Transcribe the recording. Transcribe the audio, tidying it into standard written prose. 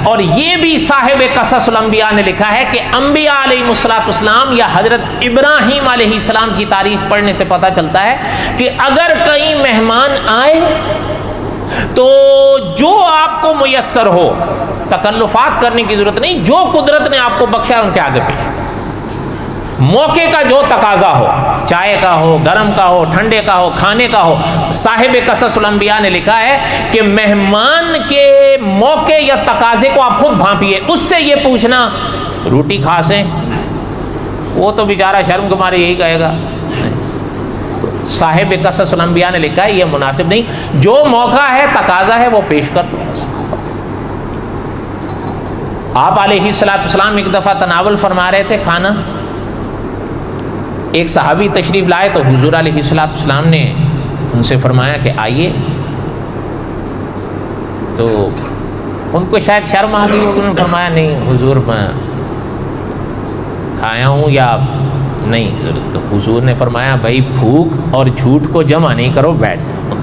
और ये भी साहिब कससुल अंबिया ने लिखा है कि अंबिया अलैहिस्सलाम या हजरत इब्राहीम अलैहिस्सलाम की तारीख पढ़ने से पता चलता है कि अगर कहीं मेहमान आए तो जो आपको मुयस्सर हो, तकल्लुफात करने की जरूरत नहीं, जो कुदरत ने आपको बख्शा है उनके आगे पेश, मौके का जो तकाजा हो, चाय का हो, गरम का हो, ठंडे का हो, खाने का हो। साहिब कससुल अंबिया ने लिखा है कि मेहमान के मौके या तकाजे को आप खुद भांपिए, उससे ये पूछना रोटी खासे, वो तो बेचारा शर्म के मारे यही कहेगा। साहिब कससुल अंबिया ने लिखा है ये मुनासिब नहीं, जो मौका है तकाजा है वो पेश कर दो। आप अलैहिस्सलाम एक दफ़ा तनावुल फरमा रहे थे खाना, एक सहाबी तशरीफ़ लाए तो हुजूर अलैहिस्सलाम ने उनसे फरमाया कि आइए, तो उनको शायद शर्म आ गई, उन्होंने फरमाया नहीं हुजूर मैं खाया हूँ या नहीं। तो हुजूर ने फरमाया भाई भूख और झूठ को जमा नहीं करो, बैठ जाओ।